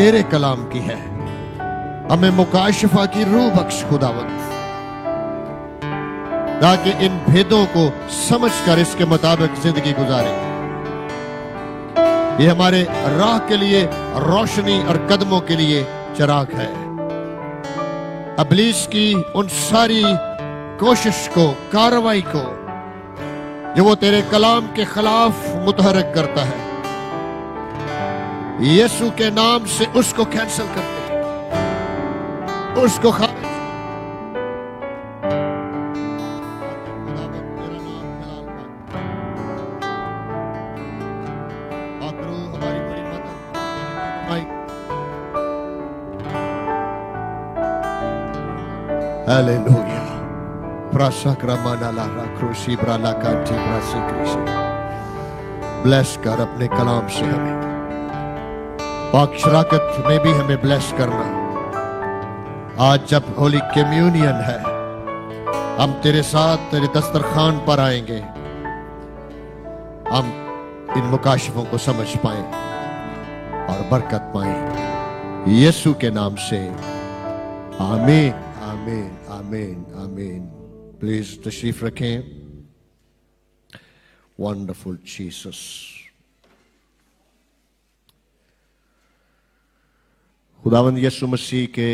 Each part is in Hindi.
तेरे कलाम की है। हमें मुकाशफा की रूह बख्श खुदावंद, ताकि इन भेदों को समझकर इसके मुताबिक जिंदगी गुजारें। ये हमारे राह के लिए रोशनी और कदमों के लिए चिराग है। इब्लीस की उन सारी कोशिश को, कार्रवाई को जो वो तेरे कलाम के खिलाफ मुतहरक करता है, यीशु के नाम से उसको कैंसिल करते हैं, उसको खारिज। हमारी बड़ी मदद। हालेलुया। ब्लेस कर अपने कलाम से हमें, पाक शराकत में भी हमें ब्लेस करना। आज जब होली कम्युनियन है, हम तेरे साथ तेरे दस्तरखान पर आएंगे, हम इन मुकाशफों को समझ पाए और बरकत पाए, यीशु के नाम से आमीन आमीन आमीन आमीन। प्लीज तशरीफ रखें। Wonderful Jesus. खुदावंद यीशु मसीह के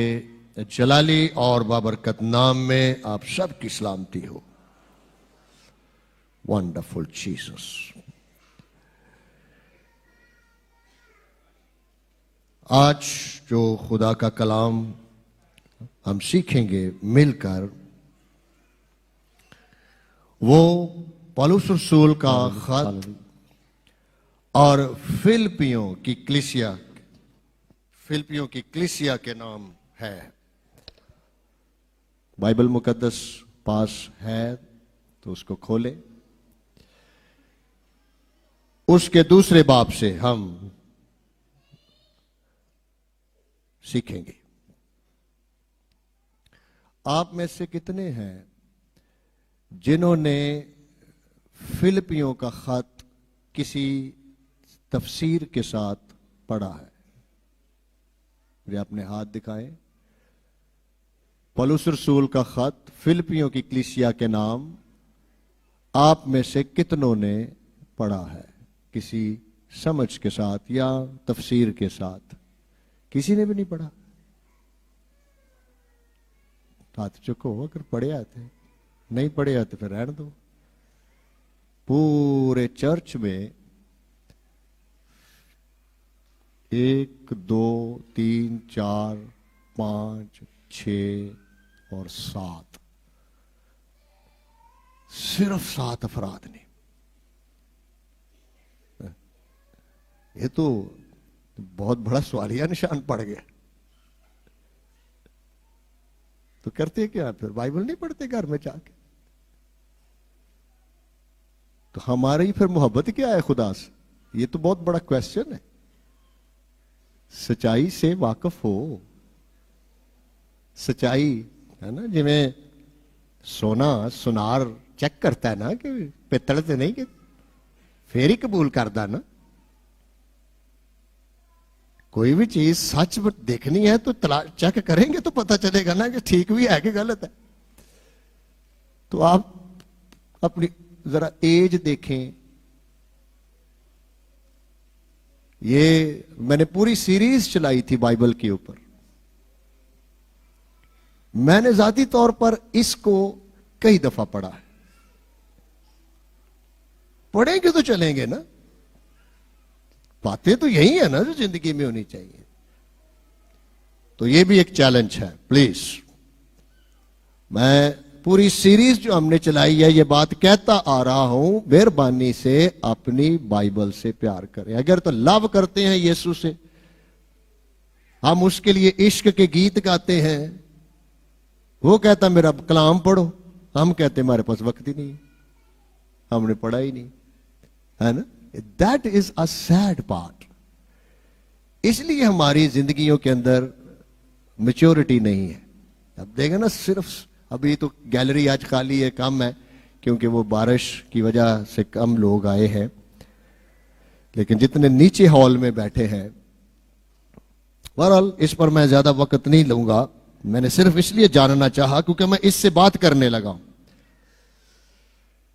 जलाली और बाबरकत नाम में आप सबकी सलामती हो। Wonderful Jesus. आज जो खुदा का कलाम हम सीखेंगे मिलकर, वो पौलुस रसूल का खत और फिलिपियों की कलीसिया के नाम है। बाइबल मुकद्दस पास है तो उसको खोले। उसके दूसरे बाब से हम सीखेंगे। आप में से कितने हैं जिन्होंने फिलिपियों का खत किसी तफसीर के साथ पढ़ा है? मुझे अपने हाथ दिखाएं। पौलुस रसूल का खत फिलिपियों की कलीसिया के नाम आप में से कितनों ने पढ़ा है, किसी समझ के साथ या तफसीर के साथ? किसी ने भी नहीं पढ़ा? हाथ चुको। अगर पढ़े आते, नहीं पढ़े आते फिर रहने दो। पूरे चर्च में 1 2 3 4 5 6 और 7, सिर्फ 7 अफराद ने। ये तो बहुत बड़ा सवालिया निशान पड़ गया। तो करते क्या फिर? बाइबल नहीं पढ़ते घर में जाके? तो हमारी फिर मोहब्बत क्या है खुदा से? ये तो बहुत बड़ा क्वेश्चन है। सच्चाई से वाकिफ हो। सच्चाई है ना, जिमें सोना सुनार चेक करता है ना कि पित्तल से नहीं, कि फिर ही कबूल करदा ना। कोई भी चीज सच देखनी है तो चेक करेंगे तो पता चलेगा ना कि ठीक भी है कि गलत है। तो आप अपनी जरा एज देखें। ये मैंने पूरी सीरीज चलाई थी बाइबल के ऊपर। मैंने जाती तौर पर इसको कई दफा पढ़ा है। पढ़ेंगे तो चलेंगे ना। बातें तो यही है ना जो जिंदगी में होनी चाहिए। तो ये भी एक चैलेंज है। प्लीज, मैं पूरी सीरीज जो हमने चलाई है ये बात कहता आ रहा हूं, मेहरबानी से अपनी बाइबल से प्यार करें। अगर तो लव करते हैं यीशु से, हम उसके लिए इश्क के गीत गाते हैं। वो कहता मेरा कलाम पढ़ो, हम कहते हमारे पास वक्त ही नहीं, हमने पढ़ा ही नहीं, है ना। That is a sad part. इसलिए हमारी जिंदगियों के अंदर मैच्योरिटी नहीं है। अब देखा ना, सिर्फ अभी तो गैलरी आज खाली है, कम है क्योंकि वो बारिश की वजह से कम लोग आए हैं। लेकिन जितने नीचे हॉल में बैठे हैं बहरहाल इस पर मैं ज्यादा वक्त नहीं लूंगा, मैंने सिर्फ इसलिए जानना चाहा क्योंकि मैं इससे बात करने लगा हूं।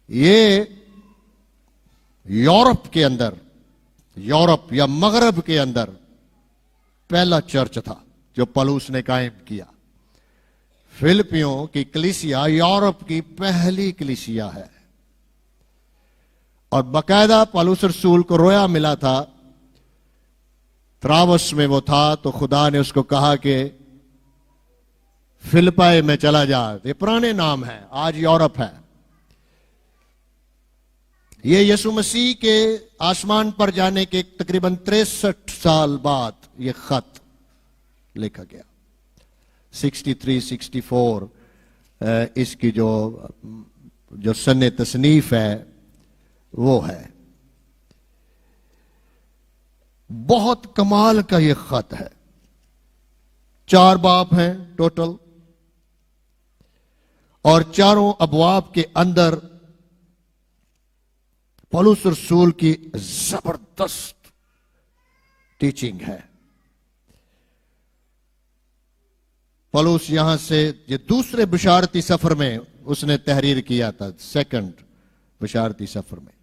ये यूरोप के अंदर, यूरोप या मगरब के अंदर पहला चर्च था जो पौलुस ने कायम किया। फिलिपियों की कलीसिया यूरोप की पहली कलीसिया है और बकायदा पौलुस रसूल को रोया मिला था, त्रावस में वो था, तो खुदा ने उसको कहा कि फिलिपाई में चला जा। ये पुराने नाम है, आज यूरोप है। ये यीशु मसीह के आसमान पर जाने के तकरीबन 63 साल बाद ये खत लिखा गया। 63-64 इसकी जो सन्ने तसनीफ है वो है। बहुत कमाल का ये खत है। 4 बाब हैं टोटल और चारों अबवाब के अंदर पौलुस रसूल की जबरदस्त टीचिंग है। पौलुस यहां से ये दूसरे बशारती सफर में उसने तहरीर किया था, सेकंड बशारती सफर में।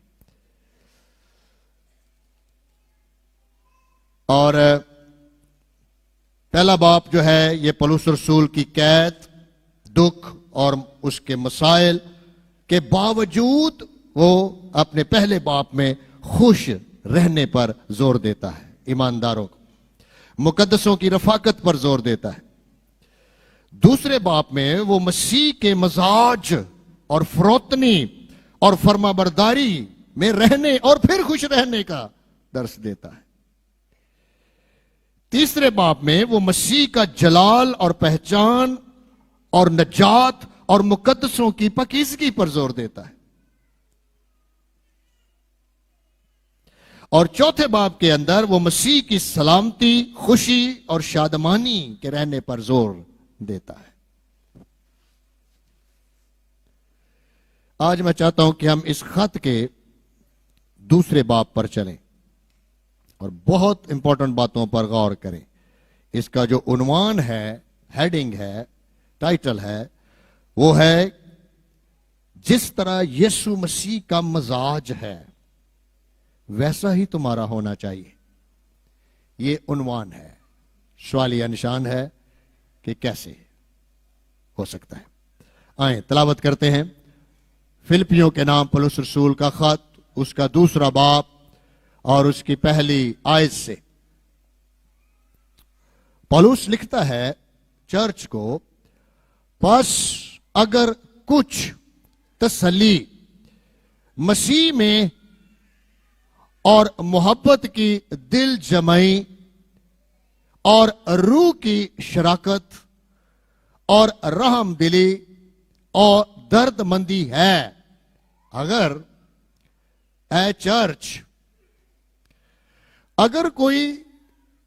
और पहला बाप जो है ये पौलुस रसूल की कैद, दुख और उसके मसाइल के बावजूद वो अपने पहले बाप में खुश रहने पर जोर देता है, ईमानदारों को, मुकद्दसों की रफाकत पर जोर देता है। दूसरे बाप में वो मसीह के मजाज और फरोतनी और फरमाबरदारी में रहने और फिर खुश रहने का दर्स देता है। तीसरे बाप में वो मसीह का जलाल और पहचान और नजात और मुकद्दसों की पाकीज़गी पर जोर देता है। और चौथे बाब के अंदर वो मसीह की सलामती, खुशी और शादमानी के रहने पर जोर देता है। आज मैं चाहता हूं कि हम इस खत के दूसरे बाब पर चलें और बहुत इंपॉर्टेंट बातों पर गौर करें। इसका जो उन्वान है, हेडिंग है, टाइटल है, वो है जिस तरह यीशु मसीह का मजाज है वैसा ही तुम्हारा होना चाहिए। ये उन्वान है, सवालिया निशान है कि कैसे हो सकता है। आए तलावत करते हैं फिलिपियों के नाम पौलुस रसूल का खत, उसका दूसरा बाब और उसकी पहली आयत से। पौलुस लिखता है चर्च को, बस अगर कुछ तसल्ली मसीह में और मोहब्बत की दिल जमाई और रूह की शराकत और रहम दिली और दर्दमंदी है, अगर ए चर्च, अगर कोई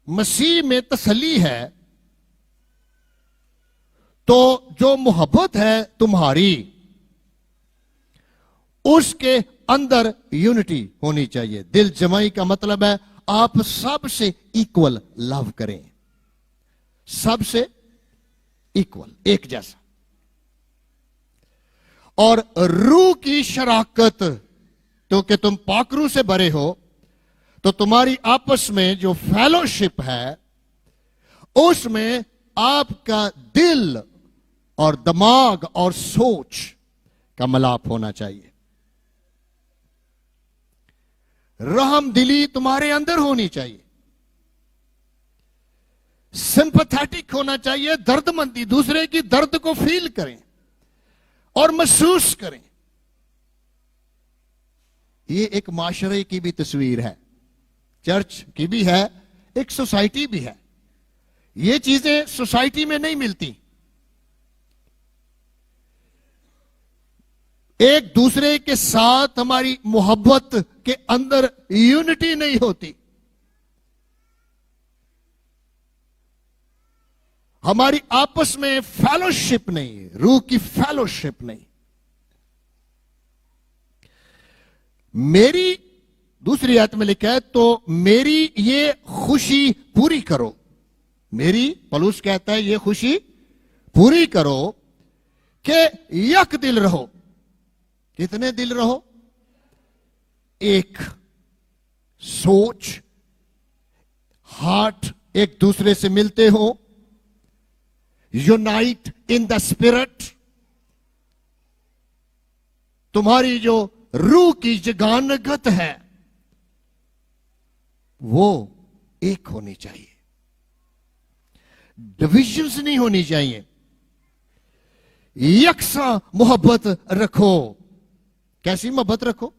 मसीह में तसल्ली है तो जो मोहब्बत है तुम्हारी उसके अंदर यूनिटी होनी चाहिए। दिल जमाई का मतलब है आप सबसे इक्वल लव करें, सबसे इक्वल, एक जैसा। और रूह की शराकत, तो कि तुम पाकरू से भरे हो तो तुम्हारी आपस में जो फेलोशिप है उसमें आपका दिल और दिमाग और सोच का मिलाप होना चाहिए। रहम दिली तुम्हारे अंदर होनी चाहिए, सिंपैथेटिक होना चाहिए, दर्दमंदी, दूसरे की दर्द को फील करें और महसूस करें। ये एक माशरे की भी तस्वीर है, चर्च की भी है, एक सोसाइटी भी है। ये चीजें सोसाइटी में नहीं मिलती। एक दूसरे के साथ हमारी मोहब्बत के अंदर यूनिटी नहीं होती, हमारी आपस में फेलोशिप नहीं, रूह की फेलोशिप नहीं। मेरी दूसरी आयत में लिखा है, तो मेरी ये खुशी पूरी करो, मेरी, पौलुस कहता है, ये खुशी पूरी करो कि यक दिल रहो। कितने दिल रहो? एक सोच, हार्ट एक दूसरे से मिलते हो, यूनाइट इन द स्पिरिट। तुम्हारी जो रूह की जगानगत है वो एक होनी चाहिए, डिविजन्स नहीं होनी चाहिए। यकसा मोहब्बत रखो। कैसी मोहब्बत रखो?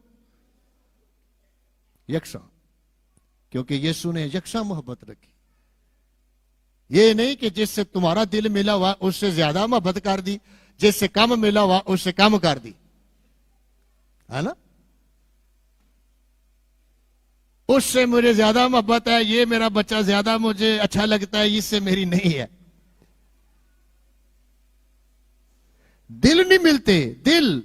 यकसा, क्योंकि यीशु ने यकसा मोहब्बत रखी। ये नहीं कि जिससे तुम्हारा दिल मिला हुआ उससे ज्यादा मोहब्बत कर दी, जिससे कम मिला हुआ उससे कम कर दी, है ना? उससे मुझे ज्यादा मोहब्बत है, ये मेरा बच्चा ज्यादा मुझे अच्छा लगता है, इससे मेरी नहीं है। दिल नहीं मिलते। दिल,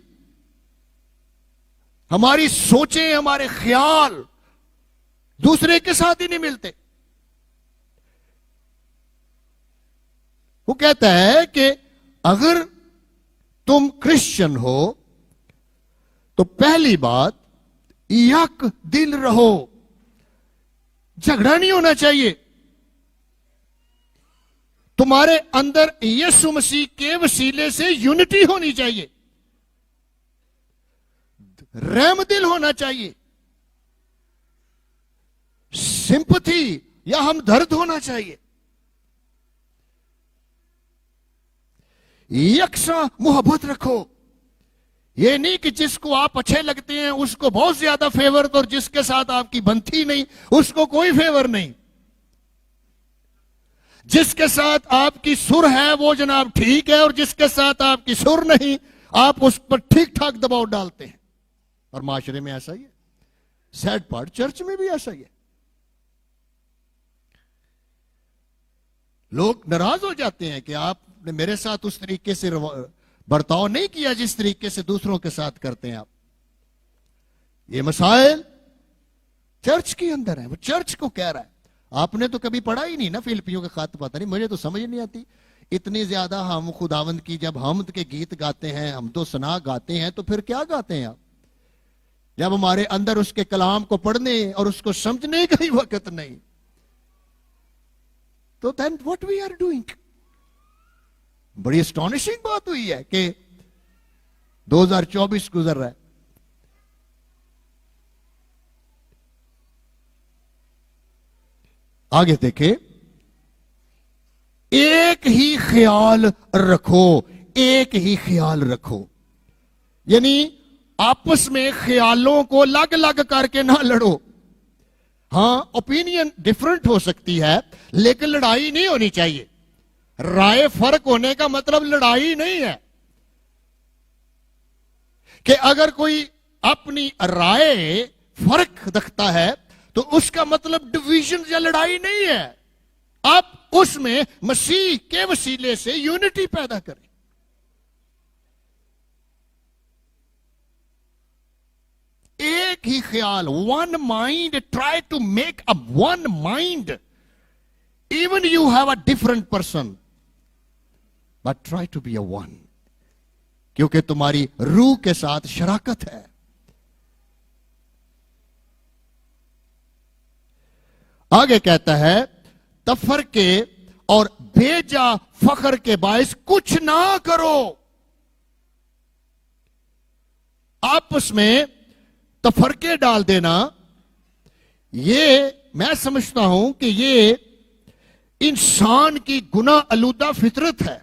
हमारी सोचें, हमारे ख्याल दूसरे के साथ ही नहीं मिलते। वो कहता है कि अगर तुम क्रिश्चियन हो तो पहली बात, यक दिल रहो। झगड़ा नहीं होना चाहिए। तुम्हारे अंदर यीशु मसीह के वसीले से यूनिटी होनी चाहिए, रहम दिल होना चाहिए, सिंपथी या हमदर्द होना चाहिए, यकसा मोहब्बत रखो। ये नहीं कि जिसको आप अच्छे लगते हैं उसको बहुत ज्यादा फेवर दो और जिसके साथ आपकी बनती नहीं उसको कोई फेवर नहीं। जिसके साथ आपकी सुर है वो जनाब ठीक है, और जिसके साथ आपकी सुर नहीं आप उस पर ठीक ठाक दबाव डालते हैं। और माशरे में ऐसा ही है। सैड पार्ट, चर्च में भी ऐसा ही है। लोग नाराज हो जाते हैं कि आपने मेरे साथ उस तरीके से बर्ताव नहीं किया जिस तरीके से दूसरों के साथ करते हैं आप। ये मसाइल चर्च के अंदर है, वो चर्च को कह रहा है। आपने तो कभी पढ़ा ही नहीं ना फिलिपियों के खत, पता नहीं, मुझे तो समझ नहीं आती। इतनी ज्यादा हम खुदावंद की जब हमद के गीत गाते हैं, हम तो सना गाते हैं, तो फिर क्या गाते हैं आप? जब हमारे अंदर उसके कलाम को पढ़ने और उसको समझने का ही वक्त नहीं, तो then what we are doing. बड़ी एस्टॉनिशिंग बात हुई है कि 2024 गुजर रहा है, आगे देखे, एक ही ख्याल रखो, एक ही ख्याल रखो। यानी आपस में ख्यालों को अलग अलग करके ना लड़ो। हां, ओपिनियन डिफरेंट हो सकती है लेकिन लड़ाई नहीं होनी चाहिए। राय फर्क होने का मतलब लड़ाई नहीं है कि अगर कोई अपनी राय फर्क रखता है तो उसका मतलब डिवीजन या लड़ाई नहीं है। आप उसमें मसीह के वसीले से यूनिटी पैदा करें। एक ही ख्याल, one mind, try to make a one mind. Even you have a different person but try to be a one, क्योंकि तुम्हारी रूह के साथ शराकत है। आगे कहता है, तफरके और बेजा फखर के बायस कुछ ना करो। आपस में तफरके डाल देना, ये मैं समझता हूं कि ये इंसान की गुनाह आलूदा फितरत है।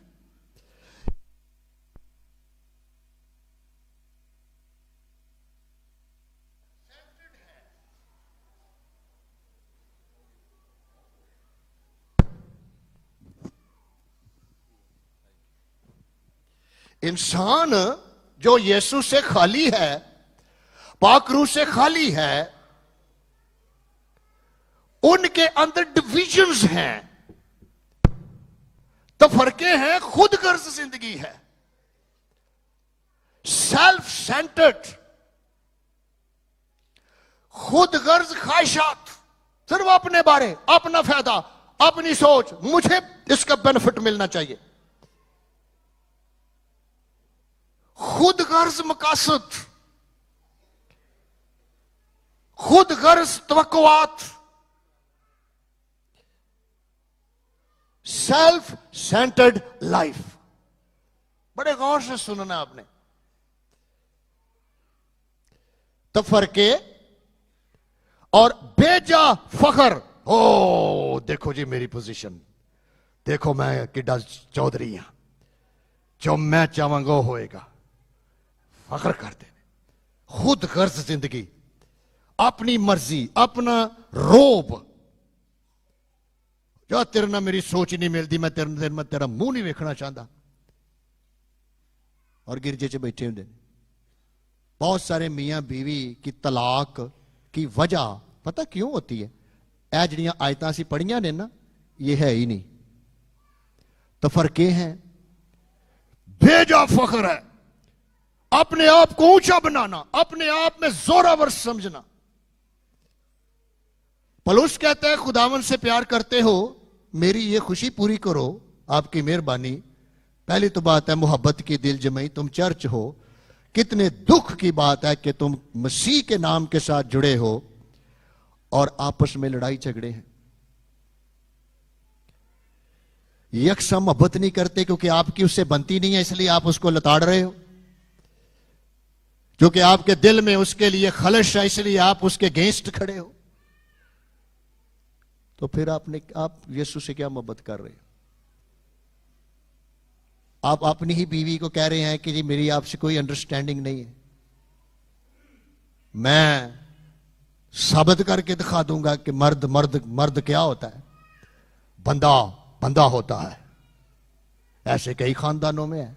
इंसान जो यीशु से खाली है, पाक रूह से खाली है, उनके अंदर डिविजन्स हैं, तफरके हैं, खुद गर्ज जिंदगी है, सेल्फ सेंटर्ड, खुद गर्ज ख्वाहिशात, सिर्फ अपने बारे, अपना फायदा, अपनी सोच, मुझे इसका बेनिफिट मिलना चाहिए, खुद गर्ज मकासद, खुद गर्ज तवक्कुआत, सेल्फ सेंटर्ड लाइफ। बड़े गौर से सुनना आपने। तफरके और बेजा फखर, ओ देखो जी मेरी पोजीशन, देखो मैं किड्डा चौधरी हां, जो मैं चाहूंगा वो होएगा, फखर करते हैं। खुद गर्ज जिंदगी, अपनी मर्जी, अपना रोब, जो तेरे ना मेरी सोच नहीं मिलती, मैं तेरा मुंह नहीं देखना चाहता। और गिरजे च बैठे होंगे। बहुत सारे मियां बीवी की तलाक की वजह पता क्यों होती है? यह जड़ियां आयतां असीं पढ़ियां ने ना, ये है ही नहीं। तफरके हैं, बेजा फखर है, अपने आप को ऊंचा बनाना, अपने आप में जोरावर समझना। पलूस कहता है खुदावन से प्यार करते हो, मेरी ये खुशी पूरी करो, आपकी मेहरबानी। पहली तो बात है मोहब्बत की दिल जमई, तुम चर्च हो। कितने दुख की बात है कि तुम मसीह के नाम के साथ जुड़े हो और आपस में लड़ाई झगड़े हैं। यकसा मोहब्बत नहीं करते क्योंकि आपकी उससे बनती नहीं है, इसलिए आप उसको लताड़ रहे हो। क्योंकि आपके दिल में उसके लिए खलश है, इसलिए आप उसके अगेंस्ट खड़े हो। तो फिर आप यीशु से क्या मोहब्बत कर रहे हो? आप अपनी ही बीवी को कह रहे हैं कि जी मेरी आपसे कोई अंडरस्टैंडिंग नहीं है, मैं साबित करके दिखा दूंगा कि मर्द मर्द मर्द क्या होता है, बंदा बंदा होता है। ऐसे कई खानदानों में है।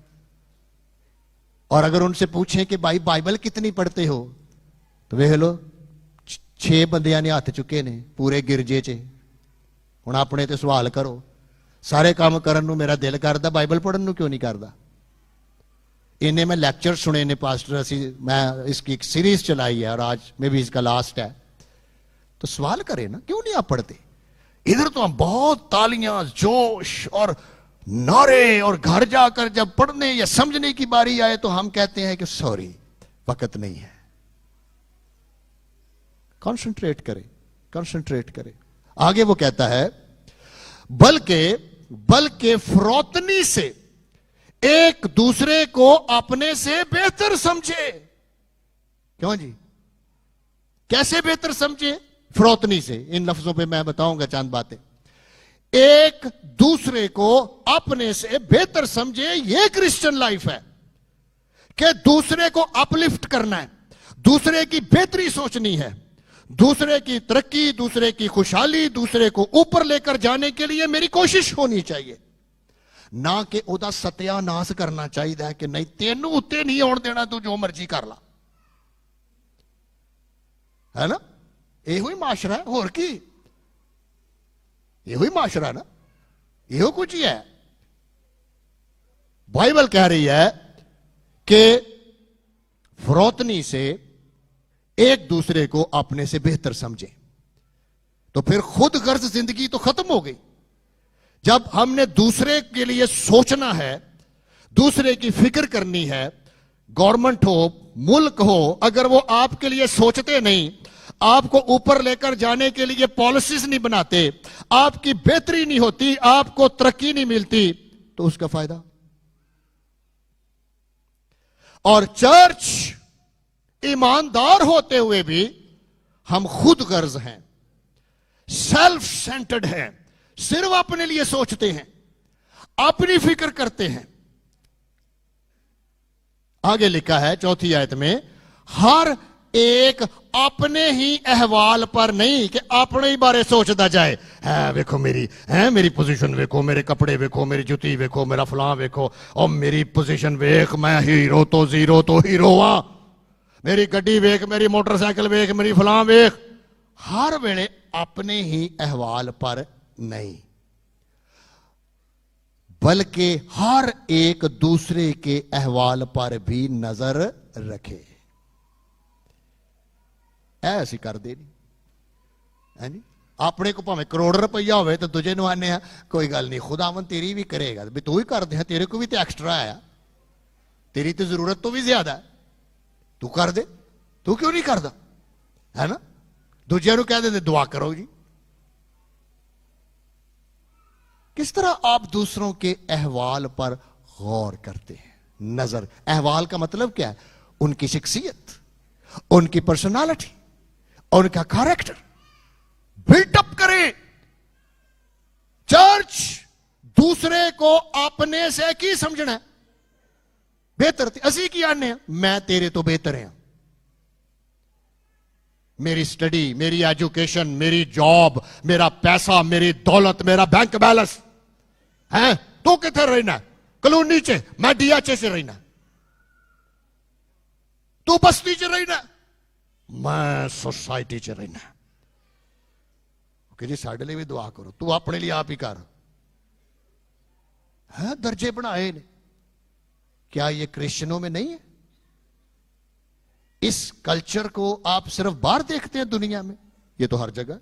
और अगर उनसे पूछें कि भाई बाइबल कितनी पढ़ते हो, तो वे लो 6 बंदियां ने हाथ चुके ने पूरे गिरजे च। हुण अपने ते सवाल करो, सारे काम करन नूं मेरा दिल करदा, बाइबल पढ़न नूं क्यों नहीं करदा? इन्हें मैं लेक्चर सुने ने पास्टर, मैं इसकी एक सीरीज चलाई है और आज में भी इसका लास्ट है। तो सवाल करें ना, क्यों नहीं आप पढ़ते? इधर तो हम बहुत तालियां, जोश और नारे, और घर जाकर जब पढ़ने या समझने की बारी आए तो हम कहते हैं कि सॉरी वक्त नहीं है। कंसंट्रेट करें, कंसंट्रेट करें। आगे वो कहता है बल्कि फरोतनी से एक दूसरे को अपने से बेहतर समझे। क्यों जी? कैसे बेहतर समझे? फरोतनी से। इन लफ्जों पे मैं बताऊंगा चंद बातें। एक दूसरे को अपने से बेहतर समझे, यह क्रिश्चियन लाइफ है कि दूसरे को अपलिफ्ट करना है, दूसरे की बेहतरी सोचनी है, दूसरे की तरक्की, दूसरे की खुशहाली, दूसरे को ऊपर लेकर जाने के लिए मेरी कोशिश होनी चाहिए, ना कि ओदा सत्यानाश करना चाहिए कि नहीं तेनू उत्ते नहीं आउण देना, तू जो मर्जी कर ला। है ना? यो ही माशरा है, होर की? यो ही माशरा ना, यो कुछ ही है। बाइबल कह रही है कि फरोतनी से एक दूसरे को अपने से बेहतर समझे। तो फिर खुद गर्ज जिंदगी तो खत्म हो गई। जब हमने दूसरे के लिए सोचना है, दूसरे की फिक्र करनी है, गवर्नमेंट हो, मुल्क हो, अगर वो आपके लिए सोचते नहीं, आपको ऊपर लेकर जाने के लिए पॉलिसीज नहीं बनाते, आपकी बेहतरी नहीं होती, आपको तरक्की नहीं मिलती, तो उसका फायदा। और चर्च ईमानदार होते हुए भी हम खुद गर्ज हैं, सेल्फ सेंटर्ड हैं, सिर्फ अपने लिए सोचते हैं, अपनी फिक्र करते हैं। आगे लिखा है 4th आयत में, हर एक अपने ही अहवाल पर नहीं कि अपने ही बारे सोचता जाए। है वेखो मेरी पोजीशन वेखो, मेरे कपड़े वेखो, मेरी जुती वेखो, मेरा फलां वेखो, और मेरी पोजीशन वेख, मैं हीरो तो जीरो तो हीरो हां, मेरी गड्डी वेख, मेरी मोटरसाइकिल वेख, मेरी फलां वेख। हर वेले अपने ही अहवाल पर नहीं, बल्कि हर एक दूसरे के अहवाल पर भी नजर रखे। ऐसी कर दे नहीं है नहीं? अपने को भावें करोड़ रुपया हो तो दूजे नू आने कोई गल नहीं, खुदावन तेरी भी करेगा, भी तू ही कर दे, तेरे को भी तो एक्स्ट्रा आया, तेरी तो जरूरत तो भी ज्यादा है, तू कर दे, तू क्यों नहीं करदा, है ना। दूजे नू कह दे दुआ करो जी। किस तरह आप दूसरों के अहवाल पर गौर करते हैं। नजर, अहवाल का मतलब क्या है, उनकी शख्सियत, उनकी पर्सनालिटी, उनका कैरेक्टर बिल्टअप करें। चर्च दूसरे को अपने से की समझना है, बेहतर असी की आने, मैं तेरे तो बेहतर हां, मेरी स्टडी, मेरी एजुकेशन, मेरी जॉब, मेरा पैसा, मेरी दौलत, मेरा बैंक बैलेंस है, तू किथे रहना, कॉलोनी च, मैं डीएचए से रहना, तू बस्ती च रहना, मैं सोसाइटी च रहना। कि जी साडे लिए भी दुआ करो, तू अपने लिए आप ही कर, है दर्जे बनाए ने, क्या ये क्रिश्चियनों में नहीं है। इस कल्चर को आप सिर्फ बाहर देखते हैं दुनिया में, ये तो हर जगह,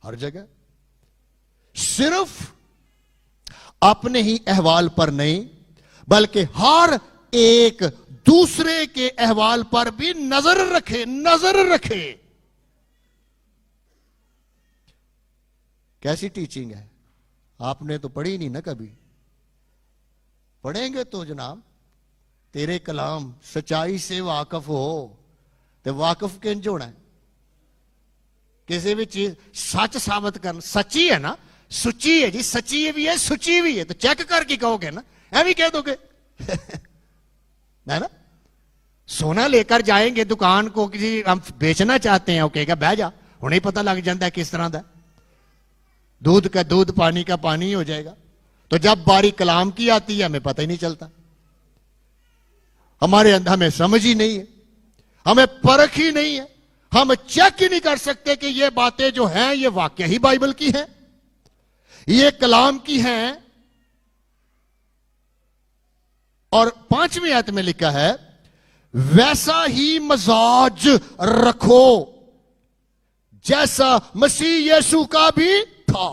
हर जगह, सिर्फ अपने ही अहवाल पर नहीं बल्कि हर एक दूसरे के अहवाल पर भी नजर रखे, नजर रखे। कैसी टीचिंग है, आपने तो पढ़ी नहीं ना कभी, पढ़ेंगे तो जनाब, तेरे कलाम सच्चाई से वाकफ हो, तो वाकफ किंज होना है, किसी भी चीज सच साबित करना, सच्ची है ना, सुची है जी, सच्ची भी है, सुची भी है, तो चेक करके कहोगे ना, ऐਵੇਂ कह दोगे है ना। सोना लेकर जाएंगे दुकान को, किसी हम बेचना चाहते हैं, वो कहेगा बह जा, उन्हें पता लग जाता है किस तरह का, दूध का दूध, पानी का पानी हो जाएगा। तो जब बारी कलाम की आती है हमें पता ही नहीं चलता, हमारे अंदर हमें समझ ही नहीं है, हमें परख ही नहीं है, हम चेक ही नहीं कर सकते कि ये बातें जो हैं ये वाकई ही बाइबल की हैं, ये कलाम की हैं। और 5वीं आयत में लिखा है, वैसा ही मजाज रखो जैसा मसीह यीशु का भी था।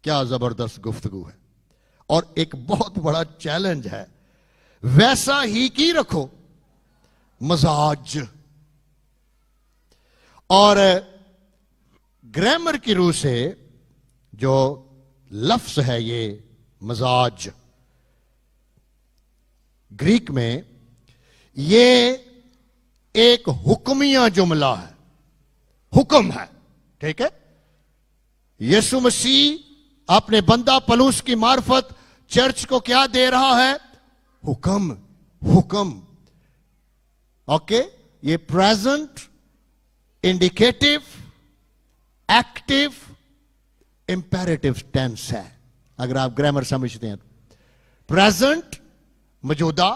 क्या जबरदस्त गुफ्तगू है, और एक बहुत बड़ा चैलेंज है, वैसा ही की रखो मजाज। और ग्रामर की रूह से जो लफ्ज है ये मजाज, ग्रीक में ये एक हुक्मिया जुमला है, हुक्म है, ठीक है। यीशु मसीह अपने बंदा पलूस की मार्फत चर्च को क्या दे रहा है, हुक्म, हुक्म। ओके, ये present, indicative, active, imperative tense है, अगर आप ग्रामर समझते हैं। प्रेजेंट मौजूदा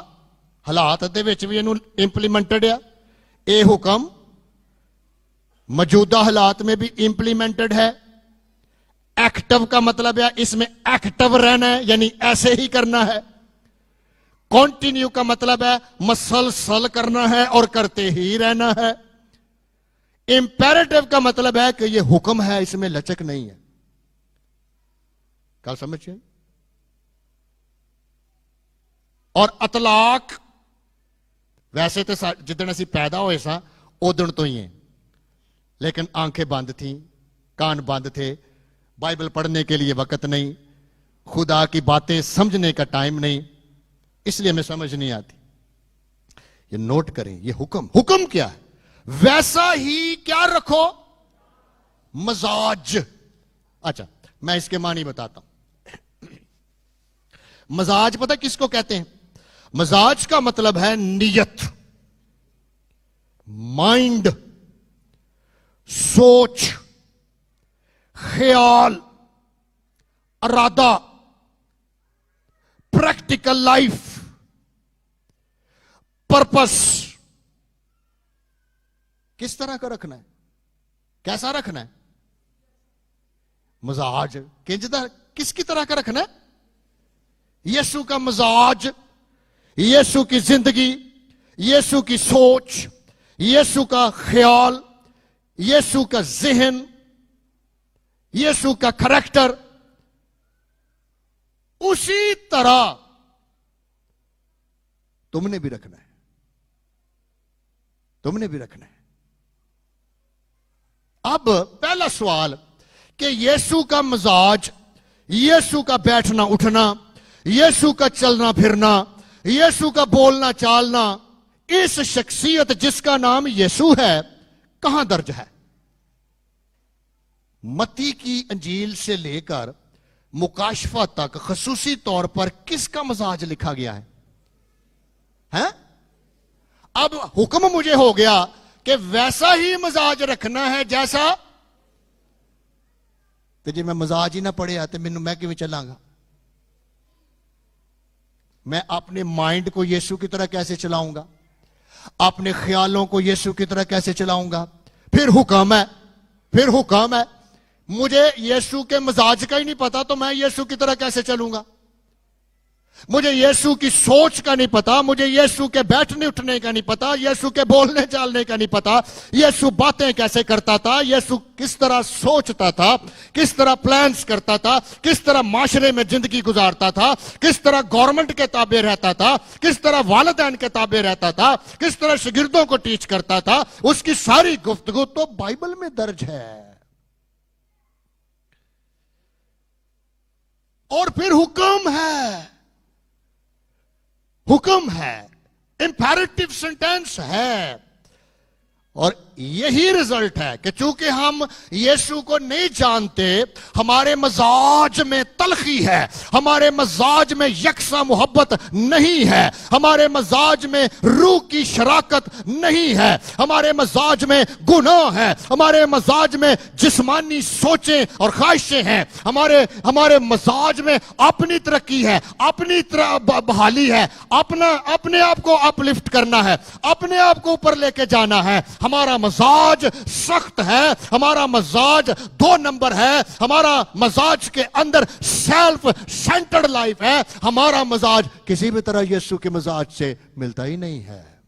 हालात दे विच भी इहनूं इंप्लीमेंटेड है, ये हुक्म मौजूदा हालात में भी इंप्लीमेंटेड है। एक्टिव का मतलब है इसमें एक्टिव रहना है, यानी ऐसे ही करना है। कॉन्टिन्यू का मतलब है मसलसल करना है और करते ही रहना है। इंपेरेटिव का मतलब है कि यह हुक्म है, इसमें लचक नहीं है। क्या समझिए। और अतलाक वैसे तो जिदन असी पैदा होए सा उदन तो ही है, लेकिन आंखें बंद थी, कान बंद थे, बाइबल पढ़ने के लिए वक्त नहीं, खुदा की बातें समझने का टाइम नहीं, इसलिए हमें समझ नहीं आती। ये नोट करें, ये हुक्म, हुक्म क्या है, वैसा ही क्या रखो मजाज। अच्छा, मैं इसके मानी बताता हूं। मजाज पता किसको कहते हैं? मजाज का मतलब है नियत, माइंड, सोच, ख्याल, इरादा, प्रैक्टिकल लाइफ, पर्पस। किस तरह का रखना है, कैसा रखना है? मजाज किसकी तरह का रखना है? यीशु का मजाज, यीशु की जिंदगी, यीशु की सोच, यीशु का ख्याल, यीशु का ज़हन, यीशु का करैक्टर, उसी तरह तुमने भी रखना है, तुमने भी रखना है। अब पहला सवाल कि यीशु का मजाज, यीशु का बैठना उठना, यीशु का चलना फिरना, यीशु का बोलना चालना, इस शख्सियत जिसका नाम यीशु है कहां दर्ज है? मत्ती की अंजील से लेकर मुकाशफा तक खसूसी तौर पर किसका मजाज लिखा गया है? हैं? अब हुक्म मुझे हो गया कि वैसा ही मजाज रखना है जैसा, तो जी मैं मजाज ही ना पढ़े आते मैनू मैं किवें चलांगा? मैं अपने माइंड को यीशु की तरह कैसे चलाऊंगा? अपने ख्यालों को यीशु की तरह कैसे चलाऊंगा? फिर हुक्म है, फिर हुक्म है, मुझे यीशु के मजाज का ही नहीं पता तो मैं यीशु की तरह कैसे चलूंगा? मुझे यीशु की सोच का नहीं पता, मुझे यीशु के बैठने उठने का नहीं पता, यीशु के बोलने चालने का नहीं पता, यीशु बातें कैसे करता था, यीशु किस तरह सोचता था, किस तरह प्लान्स करता था, किस तरह माशरे में जिंदगी गुजारता था, किस तरह गवर्नमेंट के ताबे रहता था, किस तरह वालिदैन के ताबे रहता था, किस तरह शागिर्दों को टीच करता था, उसकी सारी गुफ्तगू तो बाइबल में दर्ज है। और फिर हुक्म है, हुक्म है, इंपैरेटिव सेंटेंस है। और यही रिजल्ट है कि चूंकि हम यीशु को नहीं जानते, हमारे मजाज में तलखी है, हमारे मजाज में यकसा मोहब्बत नहीं है, हमारे मजाज में रूह की शराकत नहीं है, हमारे मजाज में गुनाह है, हमारे मजाज में जिस्मानी सोचें और ख्वाहिशें हैं, हमारे मजाज में अपनी तरक्की है, अपनी बहाली है, अपने आप को अपलिफ्ट करना है, अपने आप को ऊपर लेके जाना है। हमारा मजाज सख्त है, हमारा मजाज 2 नंबर है, हमारा मजाज के अंदर सेल्फ सेंटर्ड लाइफ है, हमारा मजाज किसी भी तरह यीशु के मजाज से मिलता ही नहीं है।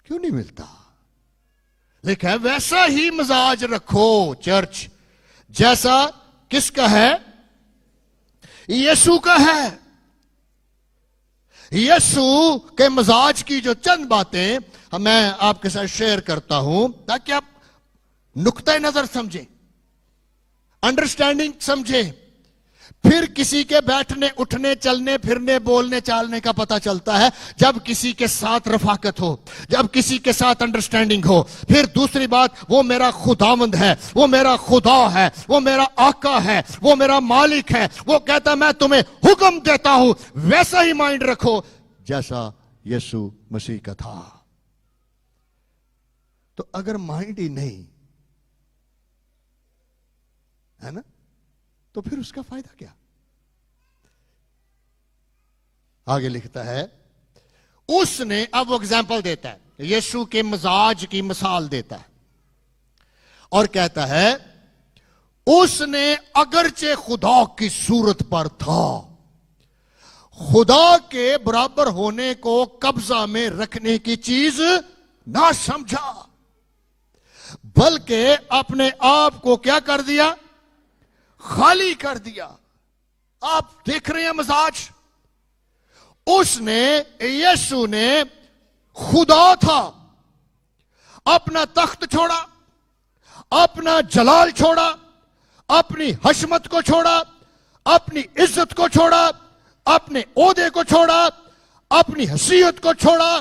क्यों नहीं मिलता? लिखा है वैसा ही मजाज रखो चर्च जैसा किसका है? यीशु का है। यीशु के मजाज की जो चंद बातें मैं आपके साथ शेयर करता हूं ताकि आप नुक्ता नजर समझें, अंडरस्टैंडिंग समझें। फिर किसी के बैठने उठने चलने फिरने बोलने चालने का पता चलता है जब किसी के साथ रफाकत हो, जब किसी के साथ अंडरस्टैंडिंग हो। फिर दूसरी बात, वो मेरा खुदावंद है, वो मेरा खुदा है, वो मेरा आका है, वो मेरा मालिक है, वो कहता मैं तुम्हें हुक्म देता हूं वैसा ही माइंड रखो जैसा यीशु मसीह का था। तो अगर माइंड ही नहीं है ना, तो फिर उसका फायदा क्या? आगे लिखता है उसने, अब वो एग्जाम्पल देता है, यीशु के मजाज की मिसाल देता है और कहता है उसने अगरचे खुदा की सूरत पर था, खुदा के बराबर होने को कब्जा में रखने की चीज ना समझा, बल्कि अपने आप को क्या कर दिया? खाली कर दिया। आप देख रहे हैं मजाज, उसने, यीशु ने खुदा था, अपना तख्त छोड़ा, अपना जलाल छोड़ा, अपनी हशमत को छोड़ा, अपनी इज्जत को छोड़ा, अपने ओहदे को छोड़ा, अपनी हैसियत को छोड़ा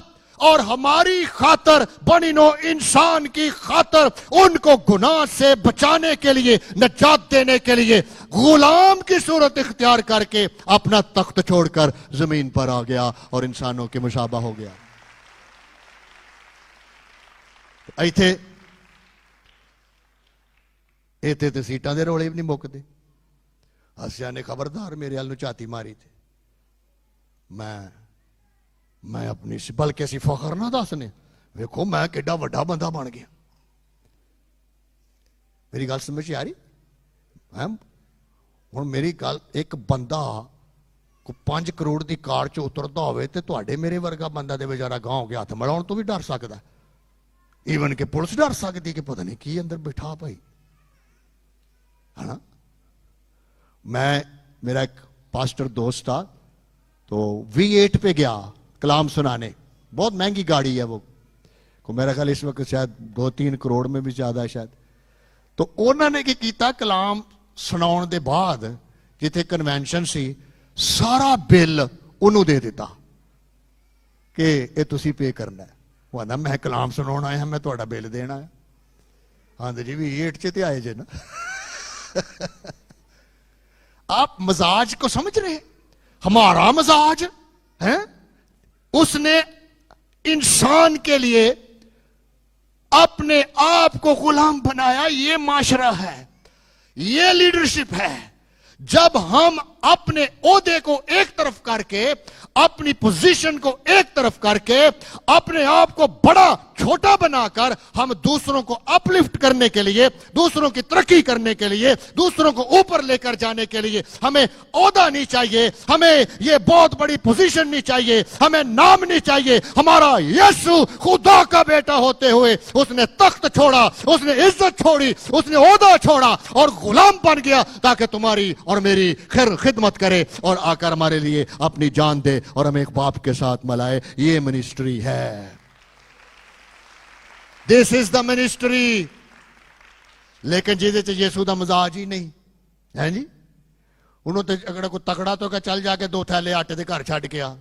और हमारी खातर बनिनो इंसान की खातर उनको गुनाह से बचाने के लिए, नजात देने के लिए गुलाम की सूरत इख्तियार करके अपना तख्त छोड़कर जमीन पर आ गया और इंसानों के मुशाबा हो गया। इथे इथे तो सीटां दे रोले भी नहीं मुकदे। हसिया ने खबरदार मेरे हाल झाती मारी थी, मैं अपनी बल्कि असी फखर ना दसने, वेखो मैं किड्डा वड्डा बंदा बन गया। मेरी गल समझ आ रही? हुण मेरी गल, एक बंदा को 5 करोड़ की कार च उतरदा होवे ते तुहाडे मेरे वर्गा बंदा दे बेचारा गांव के हथ मिलाउण तो भी डर सकदा। ਈਵਨ ਕਿ ਪੁਲਿਸ ਡਰ ਸਕਦੀ ਕਿ ਪਤਾ ਨਹੀਂ ਕੀ ਅੰਦਰ ਬਿਠਾ ਭਾਈ, है ना। मैं, मेरा एक पास्टर दोस्त था, तो V8 पे गया कलाम सुनाने, बहुत महंगी गाड़ी है वो, को मेरा ख्याल इस वक्त शायद 2-3 करोड़ में भी ज्यादा है शायद। तो उन्होंने की कीता, कलाम सुनाउण दे बाद जिथे कन्वेंशन सी, सारा बिल उन्होंने दे दिता कि ये तुसी पे करना है। वो आंदा मैं कलाम सुनाउण आया, मैं तुहाडा बिल देना है। हाँ जी V8 च ते आए जे ना। आप मजाज को समझ रहे हैं? हमारा मजाज है, उसने इंसान के लिए अपने आप को गुलाम बनाया। ये माशरा है, ये लीडरशिप है। जब हम अपने ओहदे को एक तरफ करके, अपनी पोजीशन को एक तरफ करके, अपने आप को बड़ा छोटा बनाकर हम दूसरों को अपलिफ्ट करने के लिए, दूसरों की तरक्की करने के लिए, दूसरों को ऊपर लेकर जाने के लिए, हमें ओहदा नहीं चाहिए, हमें ये बहुत बड़ी पोजीशन नहीं चाहिए, हमें नाम नहीं चाहिए। हमारा यीशु खुदा का बेटा होते हुए उसने तख्त छोड़ा, उसने इज्जत छोड़ी, उसने ओहदा छोड़ा और गुलाम बन गया ताकि तुम्हारी और मेरी खैर खिदमत करे और आकर हमारे लिए अपनी जान दे और हमें एक बाप के साथ मिलाए। ये मिनिस्ट्री है, दिस इज द मिनिस्ट्री। लेकिन जिदे च यीशु दा मजाज ही नहीं है जी, उन्होंने तो अगर कोई तकड़ा तो क्या चल जाके 2 थैले आटे दे घर छड़ के आ।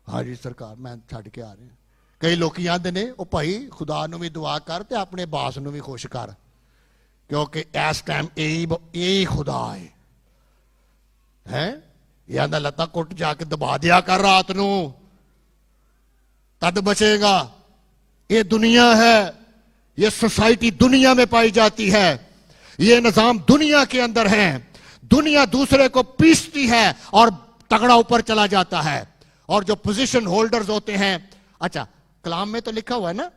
हाँ जी सरकार मैं छड़ के आ रहे हैं। कई लोग आंदे ने ओ भाई खुदा नूं भी दुआ कर ते अपने बास नूं भी खुश कर, क्योंकि इस टाइम यही खुदा है। ये आंदा लत्ता कुट जाके दबा दिया कर रात नूं, तद बचेगा। ये दुनिया है, ये सोसाइटी दुनिया में पाई जाती है, ये निजाम दुनिया के अंदर है। दुनिया दूसरे को पीसती है और तगड़ा ऊपर चला जाता है। और जो पोजीशन होल्डर्स होते हैं, अच्छा कलाम में तो लिखा हुआ है ना,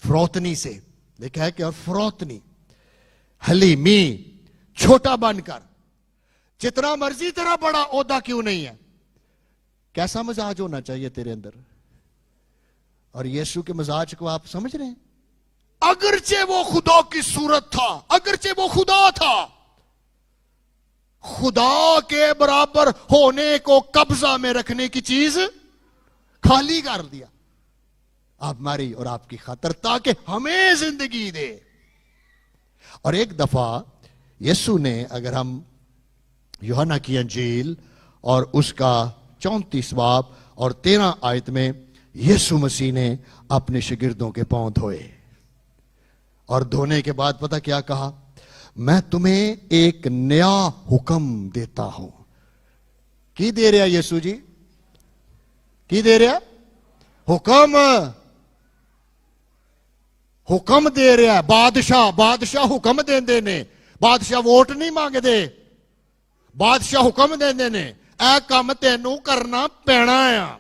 फरोतनी से लिखा है कि और फरोतनी हलीमी, छोटा बनकर, जितना मर्जी तेरा बड़ा ओहदा क्यों नहीं है। कैसा मजाज होना चाहिए तेरे अंदर? और यीशु के मजाज को आप समझ रहे हैं? अगरचे वो खुदा की सूरत था, अगरचे वो खुदा था, खुदा के बराबर होने को कब्जा में रखने की चीज खाली कर दिया आप हमारी और आपकी खातर, ताकि हमें जिंदगी दे। और एक दफा यीशु ने, अगर हम यूहन्ना की अंजील और उसका 34 बाब और 13 आयत में, यीशु मसीह ने अपने शागिर्दों के पांव धोए और धोने के बाद पता क्या कहा? मैं तुम्हें एक नया हुक्म देता हूं। की दे रहा यीशु जी? की दे रहा? हुक्म, हुक्म दे रहा। बादशाह, बादशाह हुक्म देंदे ने, बादशाह वोट नहीं मांगदे, बादशाह हुक्म देंदे ने, ऐ काम तेनू करना पैना आ।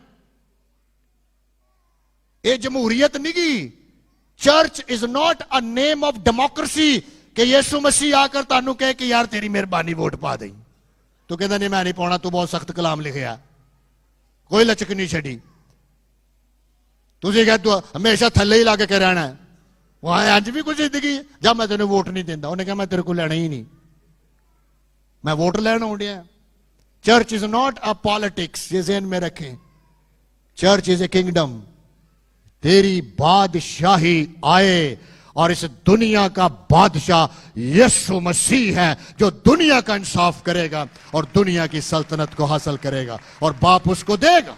ये जमहूरियत नहीं गी। Church is not a name of democracy कि यीशु मसीह आकर तानू कहे कि यार तेरी मेहरबानी वोट पा दई। तू कहता नहीं मैं नहीं पाना, तू बहुत सख्त कलाम लिखिया, कोई लचक नहीं छड़ी, तुझे कह तू हमेशा थले ही लाके रहना है, वहां अज भी कुछ जिंदगी जब मैं तेन वोट नहीं देता। उन्हें कहा मैं तेरे को लेना ही नहीं, मैं वोट लेना हो गया। Church is not a politics, ये ज़हन में रखें। Church is a kingdom. तेरी बादशाही आए और इस दुनिया का बादशाह यीशु मसीह है, जो दुनिया का इंसाफ करेगा और दुनिया की सल्तनत को हासिल करेगा और बाप उसको देगा।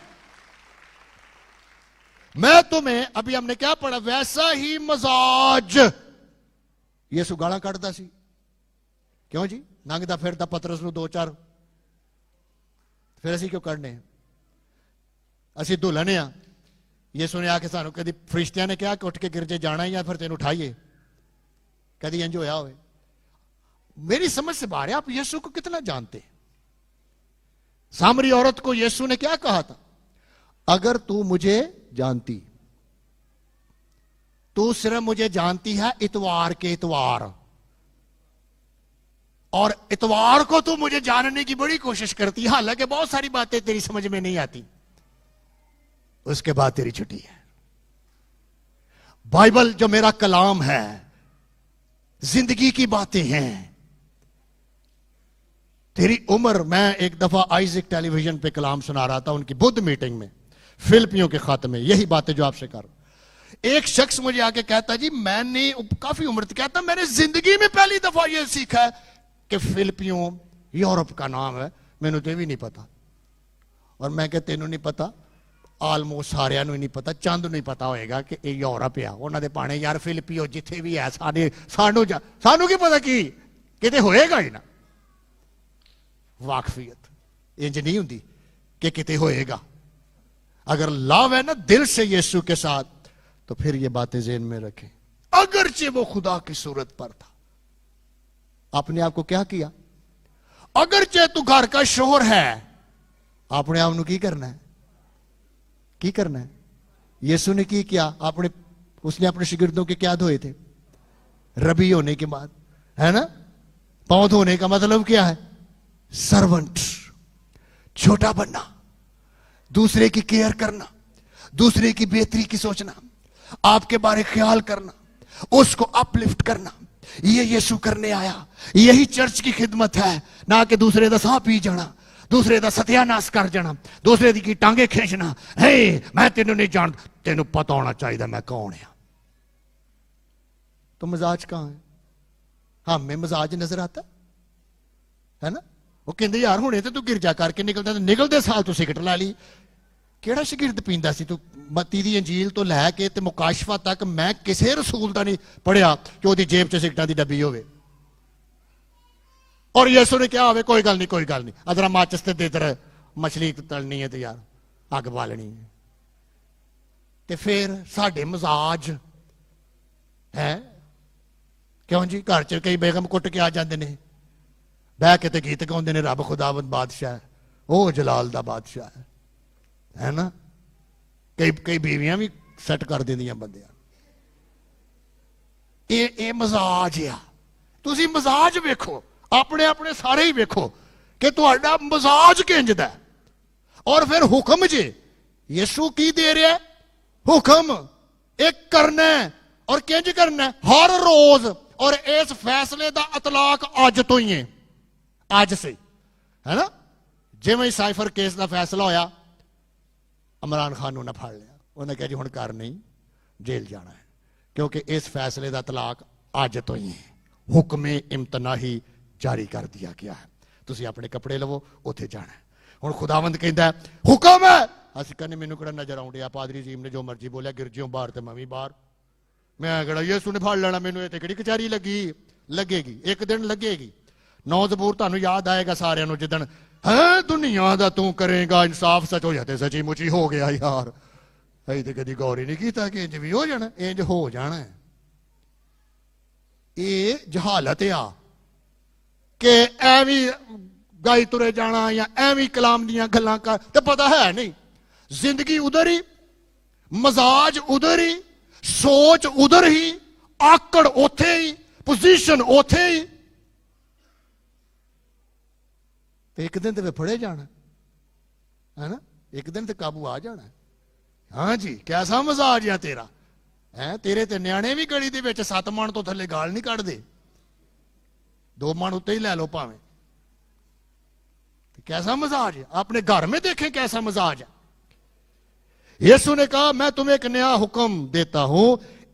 मैं तुम्हें, अभी हमने क्या पढ़ा, वैसा ही मजाज यीशु गाला कटदा सी। क्यों जी? लंघदा फिरदा पतरस नूं 2-4, फिर असीं क्यों करने? असीं दुल्हन आ। यीशु ने आके सानू कभी फरिश्तियां ने कहा कि उठ के गिरजे जाना है या फिर तेन उठाइए, कभी इंज होया होवे? मेरी समझ से बाहर है। आप यीशु को कितना जानते? सामरी औरत को यीशु ने क्या कहा था? अगर तू मुझे जानती, तू सिर्फ मुझे जानती है इतवार के इतवार, और इतवार को तू मुझे जानने की बड़ी कोशिश करती है, हालांकि बहुत सारी बातें तेरी समझ में नहीं आती, उसके बाद तेरी छुट्टी है। बाइबल जो मेरा कलाम है, जिंदगी की बातें हैं। तेरी उम्र, मैं एक दफा आइजक टेलीविजन पे कलाम सुना रहा था उनकी बुद्ध मीटिंग में, फिलिपियों के खत में, यही बातें जो आपसे कर रहा हूं। एक शख्स मुझे आके कहता, जी मैंने काफी उम्र तक, कहता मैंने जिंदगी में पहली दफा यह सीखा है कि फिलिपियों यूरोप का नाम है, मैंने तो भी नहीं पता। और मैं क्या तेनों नहीं पता? आलमोस्ट सारिਆਂ ਨੂੰ नहीं पता, चंद नहीं पता होएगा कि ये यूरोप है। उन्होंने पाने यार फिलिपियो जिथे भी है, सानू की पता की किते होएगा ही ना। वाकफियत इंज नहीं होंगी कि किते होएगा। अगर लव है ना दिल से यीशु के साथ, तो फिर ये बातें ज़हन में रखें। अगरचे वो खुदा की सूरत पर था, आपने आपको क्या किया? अगरचे तू घर का शोहर है, आपने आपको की करना है? की करना है? यीशु ने की किया? आपने, उसने अपने शिगिर्दों के क्या धोए थे? रबी होने के बाद, है ना? पांव धोने का मतलब क्या है? सर्वेंट, छोटा बनना, दूसरे की केयर करना, दूसरे की बेहतरी की सोचना, आपके बारे ख्याल करना, उसको अपलिफ्ट करना। ये यीशु करने आया। यही चर्च की खिदमत है, ना कि दूसरे दा साह पी जाना, दूसरे दा सत्यानाश कर जाना, दूसरे की टांगे खींचना। हे मैं तेनू नहीं जानता, तेनू पता होना चाहिए मैं कौन है। तो मजाज कहां है? हमें मजाज नजर आता है ना? वो कहते यार हुणे तो तू गिरजा करके निकलता, तो निकलते साल तू सिगरट ला ली। केड़ा शिगिरद पींदा सी तू? मत्ती दी अंजील तो लैके ते मुकाशफा तक मैं किसी रसूल दा नहीं पढ़िया कि ओदी जेब च सिगरटां दी डब्बी होवे। और यीशु ने क्या होवे, कोई गल नहीं, कोई गल नहीं, अदरा माचिस ते दे इधर, मछली तलनी है तो यार अग बालनी है। ते फिर साडे मजाज है क्यों जी? घर च कई बेगम कुट के आ जाते ने, बह के ते गीत गाउंदे ने, रब खुदावंद बादशाह, ओ जलाल दा बादशाह है ना? कई कई बीवियां भी सेट कर देंदियां बंदियां। ये मजाज आ। तुसी मजाज वेखो, अपने अपने सारे ही वेखो कि तुहाडा मजाज किंजदा है। और फिर हुक्म जे यीशु की दे रहा है? हुक्म एक करना है, और किंज करना है? हर रोज। और इस फैसले का इतलाक अज तो ही है, अज से, है ना? जिवें साइफर केस का फैसला होया, इमरान खान ने फड़ लिया, उन्हें कहा जी हुण घर नहीं, जेल जाना है, क्योंकि इस फैसले का तलाक अज तो ही है। हुक्मे इम्तनाही जारी कर दिया गया है। तुसीं अपने कपड़े लवो, उत्थे जाना है। हुण खुदावंद कहता है हुक्म है। असीं कहने मैनूं किहड़ा नजर आउण डिया, पादरी जी ने जो मर्जी बोलिया, गिरजियों बाहर ते मैं भी बाहर, मैं किहड़ा यीशु ने फड़ लेना मैनूं, इत्थे किहड़ी कचहरी लगी? लगेगी, एक दिन लगेगी। 9 ज़बूर तुहानूं याद आएगा सारिਆਂ ਨੂੰ, जिदन है दुनिया दा तू करेगा इंसाफ, सच हो जाते सची मुची हो गया यार। अं तो कभी गौर ही नहीं किया कि इंज भी हो जाना, इंज हो जाना है। ये जहालत आ कि एवं गाई तुरे जाना या एवं कलाम दियां गल्लां कर, तो पता है नहीं। जिंदगी उधर ही, मजाज उधर ही, सोच उधर ही, आकड़ उथे ही, पोजीशन उथे ही। एक दिन तो फड़े जाना है ना, एक दिन तो काबू आ जाना है। हाँ जी, कैसा मजाज है तेरा? है तेरे ते न्याणे भी गली दे विच 7 मन तो थले गाल नहीं कढ़दे, 2 मन उत्ते ही लै लो भावें। कैसा मजाज है? अपने घर में देखें कैसा मजाज है। यीशु ने कहा मैं तुम्हें एक नया हुक्म देता हूं,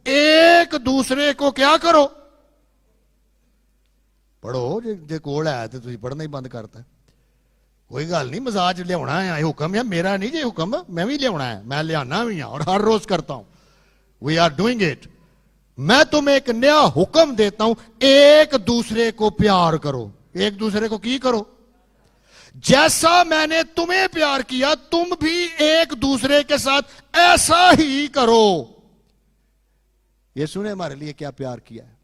एक दूसरे को क्या करो? पढ़ो, जे कोल है तो तुम पढ़ना ही बंद करता। कोई गल नहीं, मजाज लिया है, हुक्म है मेरा नहीं जे हुक्म, मैं भी लिया है, मैं लियाना भी हाँ और हर रोज करता हूं। We are doing it. मैं तुम्हें एक नया हुक्म देता हूं, एक दूसरे को प्यार करो। एक दूसरे को की करो? जैसा मैंने तुम्हें प्यार किया, तुम भी एक दूसरे के साथ ऐसा ही करो। यीशु ने हमारे लिए क्या प्यार किया है?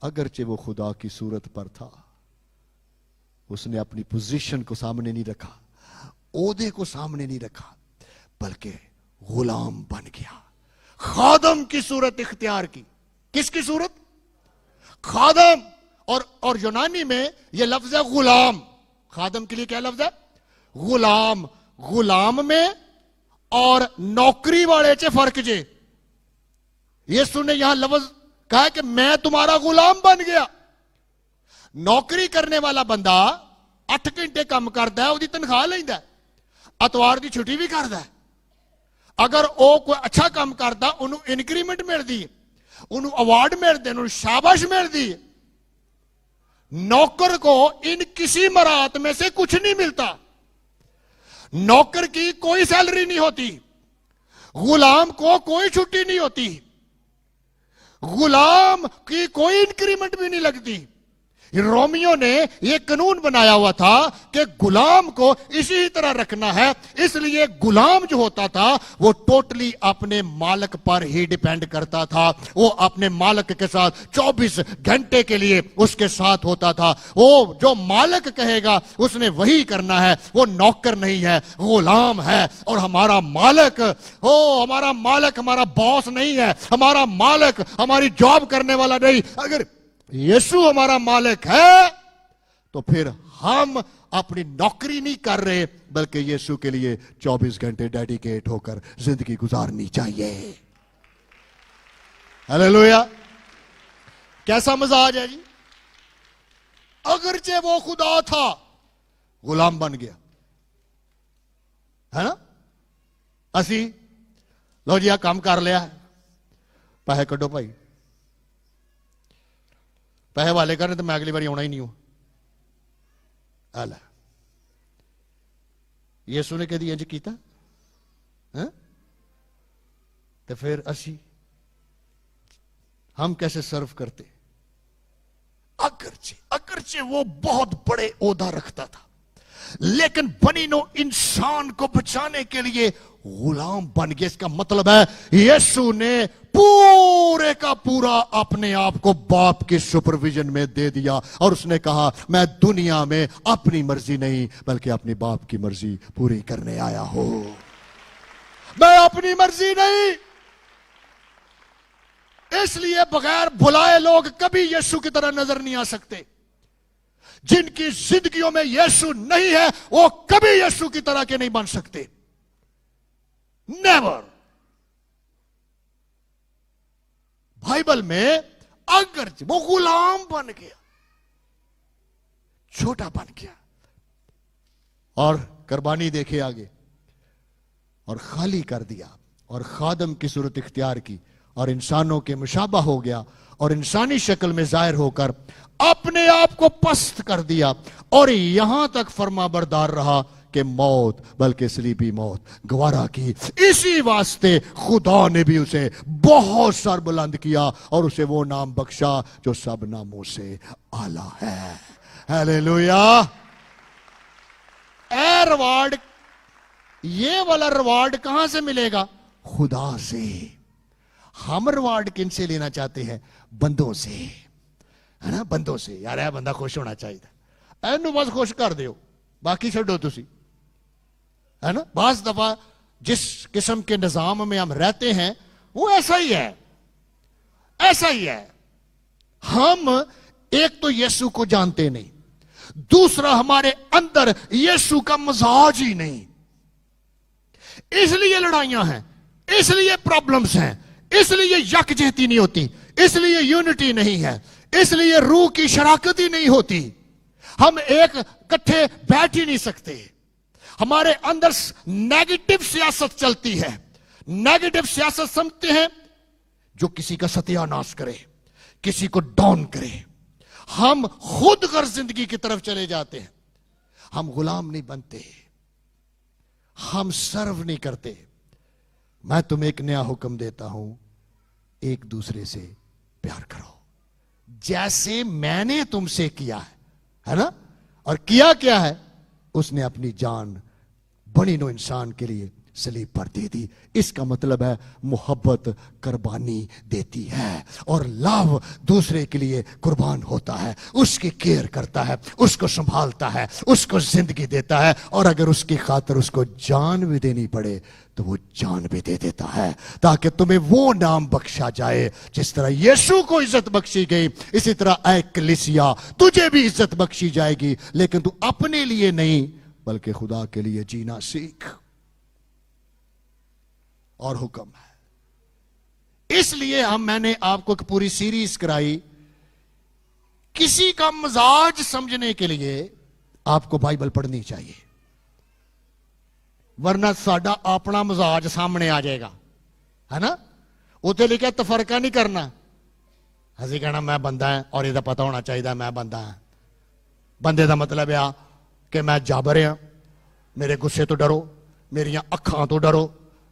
अगरचे वो खुदा की सूरत पर था, उसने अपनी पोजीशन को सामने नहीं रखा, ओहदे को सामने नहीं रखा, बल्कि गुलाम बन गया। खादम की सूरत इख्तियार की। किसकी सूरत? खादम। और यूनानी में यह लफ्ज है गुलाम। खादम के लिए क्या लफ्ज है? गुलाम। गुलाम में और नौकरी वाले च फर्क जे। यीशु ने यहां लफ्ज कहा है कि मैं तुम्हारा गुलाम बन गया। नौकरी करने वाला बंदा 8 घंटे काम करता है, उसकी तनख्वाह लेंदा है, अतवार की छुट्टी भी करता है। अगर वो कोई अच्छा काम करता उन्होंने इनक्रीमेंट मिलती है, उन्होंने अवार्ड मिलते, उन्होंने शाबाश मिलती है। नौकर को इन किसी मरात में से कुछ नहीं मिलता। नौकर की कोई सैलरी नहीं होती, गुलाम को कोई छुट्टी नहीं होती, गुलाम की कोई इंक्रीमेंट भी नहीं लगती। रोमियो ने यह कानून बनाया हुआ था कि गुलाम को इसी तरह रखना है, इसलिए गुलाम जो होता था वो टोटली अपने मालिक पर ही डिपेंड करता था। वो अपने मालिक के साथ 24 घंटे के लिए उसके साथ होता था। वो जो मालिक कहेगा उसने वही करना है। वो नौकर नहीं है, गुलाम है। और हमारा मालिक, हमारा मालिक हमारा बॉस नहीं है, हमारा मालिक हमारी जॉब करने वाला नहीं। अगर यीशु हमारा मालिक है तो फिर हम अपनी नौकरी नहीं कर रहे, बल्कि यीशु के लिए 24 घंटे डेडिकेट होकर जिंदगी गुजारनी चाहिए। हालेलुया। कैसा मजाज है जी। अगरचे वो खुदा था, गुलाम बन गया, है ना। असी लो जी काम कर लिया, पैसे कड्डो भाई, पैसे वाले करने तो मैं अगली बार आना ही नहीं हूं। यीशु ने कभी इंज किया तो फिर असी हम कैसे सर्व करते। अगरचे वो बहुत बड़े ओहदा रखता था, लेकिन बनी नो इंसान को बचाने के लिए गुलाम बन गया। इसका मतलब है यीशु ने पूरे का पूरा अपने आप को बाप के सुपरविजन में दे दिया और उसने कहा मैं दुनिया में अपनी मर्जी नहीं बल्कि अपने बाप की मर्जी पूरी करने आया हूं। मैं अपनी मर्जी नहीं। इसलिए बगैर बुलाए लोग कभी यीशु की तरह नजर नहीं आ सकते। जिनकी जिंदगियों में यीशु नहीं है वो कभी यीशु की तरह के नहीं बन सकते। नेवर। बाइबल में अगर वो गुलाम बन गया, छोटा बन गया और कुर्बानी देखे आगे और खाली कर दिया और खादम की सूरत इख्तियार की और इंसानों के मुशाबा हो गया और इंसानी शक्ल में जाहिर होकर अपने आप को पस्त कर दिया और यहां तक फरमाबरदार रहा कि मौत बल्कि सलीबी मौत गवारा की। इसी वास्ते खुदा ने भी उसे बहुत सर बुलंद किया और उसे वो नाम बख्शा जो सब नामों से आला है। हालेलुया। ए रिवार्ड, ये वाला रिवार्ड कहां से मिलेगा? खुदा से। हम रिवार्ड किन से लेना चाहते हैं? बंदों से, है ना। बंदों से। यार यह बंदा खुश होना चाहिए, एनू बस खुश कर दो, बाकी छोड़ो तुसी, है ना। बास दफा जिस किस्म के निजाम में हम रहते हैं वो ऐसा ही है, ऐसा ही है। हम एक तो यीशु को जानते नहीं, दूसरा हमारे अंदर यीशु का मजाज ही नहीं। इसलिए लड़ाइयां हैं, इसलिए प्रॉब्लम्स हैं, इसलिए यकजहती नहीं होती, इसलिए यूनिटी नहीं है, इसलिए रूह की शराकत ही नहीं होती। हम एक इकट्ठे बैठ ही नहीं सकते। हमारे अंदर नेगेटिव सियासत चलती है। नेगेटिव सियासत समझते हैं जो किसी का सत्यानाश करे, किसी को डाउन करे। हम खुद कर जिंदगी की तरफ चले जाते हैं। हम गुलाम नहीं बनते, हम सर्व नहीं करते। मैं तुम्हें एक नया हुक्म देता हूं, एक दूसरे से प्यार करो जैसे मैंने तुमसे किया है ना। और किया क्या है? उसने अपनी जान बनी नो इंसान के लिए सलीब पर दे दी। इसका मतलब है मोहब्बत कुर्बानी देती है और लव दूसरे के लिए कुर्बान होता है, उसकी केयर करता है, उसको संभालता है, उसको जिंदगी देता है और अगर उसकी खातिर उसको जान भी देनी पड़े तो वो जान भी दे देता है ताकि तुम्हें वो नाम बख्शा जाए। जिस तरह यीशु को इज्जत बख्शी गई इसी तरह ऐ कलीसिया तुझे भी इज्जत बख्शी जाएगी, लेकिन तू अपने लिए नहीं बल्कि खुदा के लिए जीना सीख। और हुक्म है इसलिए मैंने आपको एक पूरी सीरीज कराई। किसी का मजाज समझने के लिए आपको बाइबल पढ़नी चाहिए, वरना साडा अपना मजाज सामने आ जाएगा, है ना। उत्ते लिखा तफरका नहीं करना। असी कहना मैं बंदा है और यह पता होना चाहिए मैं बंदा है। बंदे का मतलब आ कि मैं जाबर हाँ, मेरे गुस्से तो डरो, मेरिया अखां तो डरो,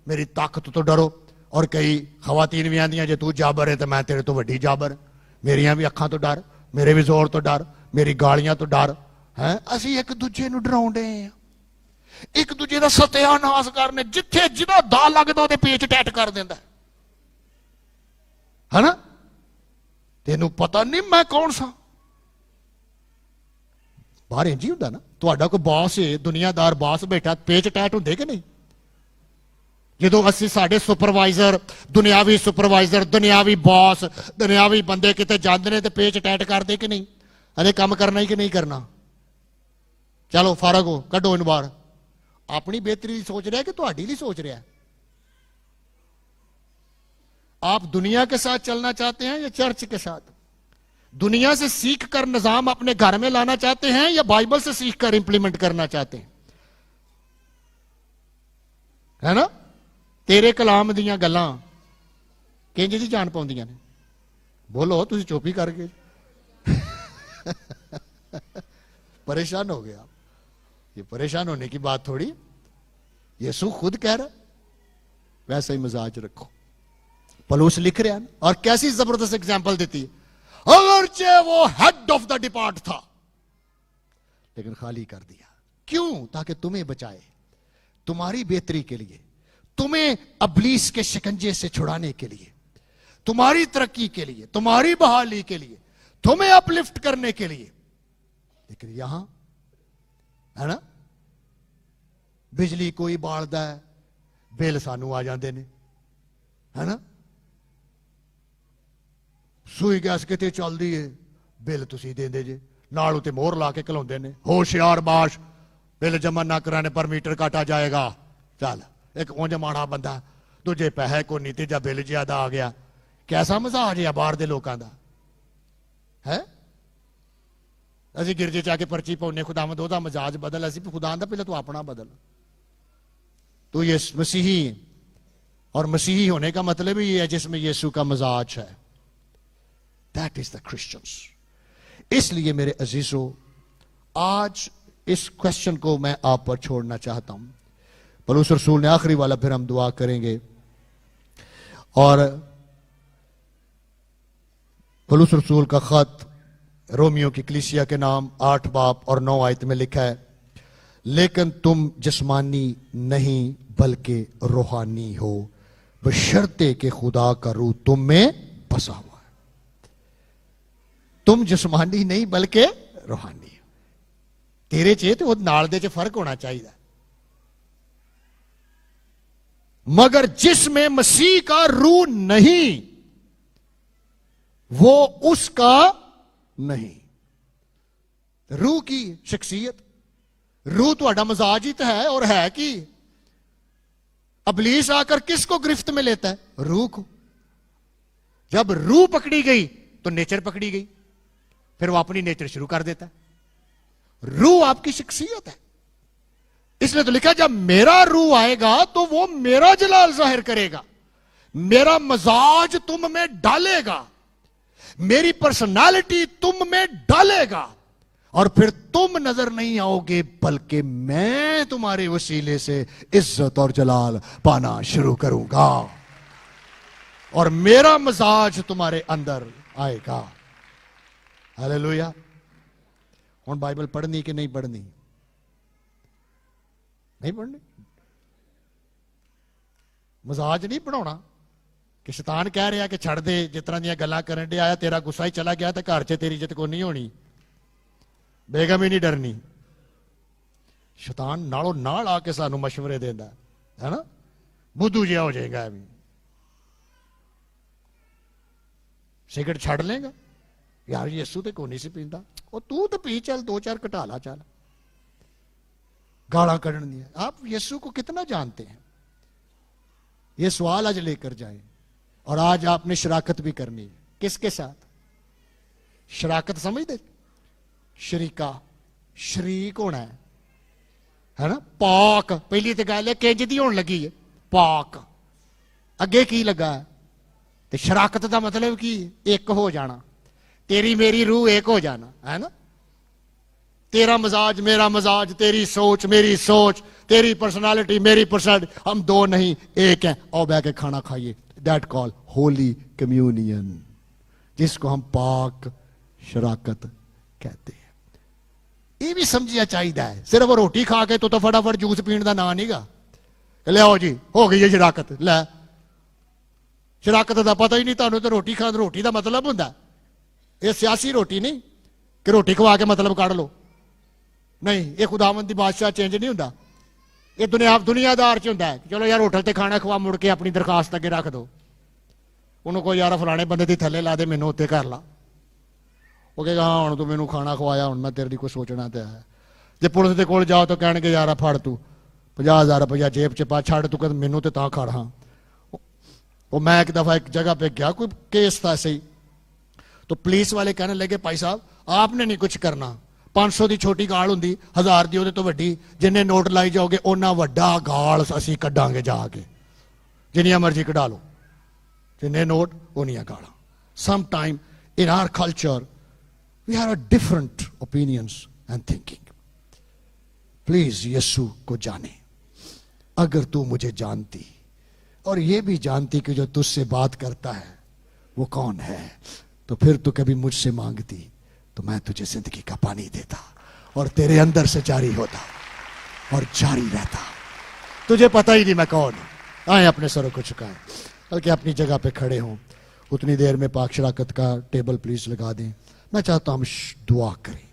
मेरी ताकत तो डरो। और कई खवातीन भी आंदियां जे तू जाबर है तो मैं तेरे तो वड्डी जाबर, मेरिया भी अखां तो डर, मेरे भी जोर तो डर, मेरी गालियां तो डर है। असी एक दूजे नूं डराउंदे हैं, एक दूजे का सत्यानाश करने, जिथे जिदा दा लगदा उहदे पेच टैट कर दिंदा है ना। तेनू पता नहीं मैं कौन सा। बाहर इंज ही हुंदा ना, तुहाडा कोई बॉस है, दुनियादार बॉस बैठा, पेच टैट हुंदे कि नहीं। जो असी साडे सुपरवाइजर, दुनियावी सुपरवाइजर, दुनियावी बॉस, दुनियावी बंदे किते जांदे ने ते पेच टैट करदे कि नहीं। अरे काम करना ही कि नहीं करना। चलो फारग हो, कड्डो इन बाहर। अपनी बेहतरी सोच रहा है कि तुहाडी लिए सोच रहा है। आप दुनिया के साथ चलना चाहते हैं या चर्च के साथ? दुनिया से सीख कर निजाम अपने घर में लाना चाहते हैं या बाइबल से सीख कर इंप्लीमेंट करना चाहते हैं? है ना। तेरे कलाम दियां गल्लां किंज दी जान पाउंदियां ने। बोलो, तुसीं चुप ही कर गए। परेशान हो गया। ये परेशान होने की बात थोड़ी। यीशु खुद कह रहा वैसा ही मिजाज रखो। पौलुस लिख रहा है, और कैसी जबरदस्त एग्जांपल देती है। अगरचे वो हेड ऑफ द डिपार्ट था, लेकिन खाली कर दिया। क्यों? ताकि तुम्हें बचाए, तुम्हारी बेहतरी के लिए, तुम्हें अबलीस के शिकंजे से छुड़ाने के लिए, तुम्हारी तरक्की के लिए, तुम्हारी बहाली के लिए, तुम्हें अपलिफ्ट करने के लिए। लेकिन यहां है ना, बिजली कोई बालदा है, बिल सानू आ जाते हैं, है ना। सूई गैस कितने चलती है, बिल तुसी देंदे जे, नाल उते मोहर ला के घलाउंदे ने, होशियार बाश, बिल जमा ना कराने पर मीटर काटा जाएगा। चल, एक उंज माड़ा बंदा, दूजे पैसे को नहीं, तीजा बिल ज्यादा आ गया। कैसा मजाज है बाहर के लोगों का है। असी गिरजे च आके पर्ची पाने, खुदावंद ओहदा मजाज बदल। असी खुदा आंदा पहले तू अपना बदल। तो ये मसीही, और मसीही होने का मतलब ही है जिसमें यीशु का मजाज है। That is the Christians. इसलिए मेरे अजीजों, आज इस क्वेश्चन को मैं आप पर छोड़ना चाहता हूं। पौलुस रसूल ने आखिरी वाला, फिर हम दुआ करेंगे। और पौलुस रसूल का खत रोमियो की कलीसिया के नाम 8 बाब और 9 आयत में लिखा है, लेकिन तुम जिस्मानी नहीं बल्कि रूहानी हो, बशर्ते के खुदा का रूह तुम में बसा हुआ है। तुम जिस्मानी नहीं बल्कि रूहानी हो। तेरे चे तो नाल दे च फर्क होना चाहिए। मगर जिसमें मसीह का रूह नहीं, वो उसका नहीं। रूह की शख्सियत, रूह तो मजाज ही तो है। और है कि अबलीस आकर किसको गिरफ्त में लेता है? रूह को। जब रूह पकड़ी गई तो नेचर पकड़ी गई, फिर वो अपनी नेचर शुरू कर देता है। रूह आपकी शख्सियत है। इसलिए तो लिखा, जब मेरा रूह आएगा तो वो मेरा जलाल जाहिर करेगा, मेरा मजाज तुम में डालेगा, मेरी पर्सनालिटी तुम में डालेगा, और फिर तुम नजर नहीं आओगे बल्कि मैं तुम्हारे वसीले से इज्जत और जलाल पाना शुरू करूंगा, और मेरा मजाज तुम्हारे अंदर आएगा। हालेलुया। हुण बाइबल पढ़नी कि नहीं पढ़नी? नहीं पढ़नी। मजाज नहीं बनाना कि शैतान कह रहा कि छड़ दे, जिस तरह दी गल्लां करन दे आया, तेरा गुस्सा ही चला गया तो घर च तेरी इज्जत को नहीं होनी, बेगम ही नहीं डरनी। शैतान नालों नाल आके सानू मशवरे देंदा है ना, बुद्धू जिहा हो जाएगा। अभी सिगरेट छड़ लेगा, यार यीशु तो कोई नहीं सी पींदा, और तू तो पी चल, 2-4 घटा ला चल। गालां कढ़न दियां। आप यीशु को कितना जानते हैं? ये सवाल आज लेकर जाएं। और आज आपने शराकत भी करनी है। किसके साथ? शराकत समझते? शरीका, शरीक होना है ना। पाक पहली तो गल है किंज दी होने लगी है, पाक। अगे की लगा है? ते शराकत का मतलब की एक हो जाना, तेरी मेरी रूह एक हो जाना, है ना। तेरा मजाज मेरा मजाज, तेरी सोच मेरी सोच, तेरी पर्सनालिटी मेरी पर्सनालिटी, हम दो नहीं एक हैं। आओ बैठ के खाना खाइए। दैट कॉल होली कम्युनियन, जिसको हम पाक शराकत कहते हैं। ये भी समझिया चाहिए। सिर्फ रोटी खा के तो फटाफट जूस पीने का ना नहीं गा। ले आओ जी हो गई है शराकत। लै शराकत का पता ही नहीं तुहानू तो रोटी खा, रोटी का मतलब होंदा ये सियासी रोटी नहीं कि रोटी खवा के मतलब काढ़ लो, नहीं। ये खुदावंद दी बादशाह चेंज नहीं होंदा। ये दुनियादार च होंदा है। चलो यार होटल ते खाना खवा, मुड़ के अपनी दरखास्त अगे रख दो। उन्होंने कोई यार फलाने बंदे दी थले ला दे, मैनू उत्ते कर ला। वो कहेगा हाँ हुण तू मैनू खाना खवाया, हुण मैं तेरे लिए कुछ सोचना तो है। जे पुलिस के कोल जाओ तो कहणगे यार फड़ तू 50,000 रुपया जेब च पा, छड़ तू, कहते मैनू तो तां खड़। हाँ वो मैं एक दफा एक जगह पे गया, कोई केस था सही, तो पुलिस वाले कहने लगे भाई साहब आपने नहीं कुछ करना, 500 की छोटी गाल होंगी, 1000 की तो वड्डी, जिन्ने नोट लाई जाओगे उन्ना वड्डा गाल असी कड्डांगे जाके, जिन्नियां मर्जी कढ़ा लो, जिन्ने नोट उन्नियां गालां। Some time in our culture we have a different opinions and thinking. Please Yeshu को जाने। अगर तू मुझे जानती और ये भी जानती कि जो तुझसे बात करता है वो कौन है, तो फिर तू कभी मुझसे मांगती तो मैं तुझे जिंदगी का पानी देता और तेरे अंदर से जारी होता और जारी रहता। तुझे पता ही नहीं मैं कौन हूं। आए अपने सरों को झुकाएं, बल्कि अपनी जगह पे खड़े हों। उतनी देर में पाक शराकत का टेबल प्लीज लगा दें। मैं चाहता हूं हम दुआ करें।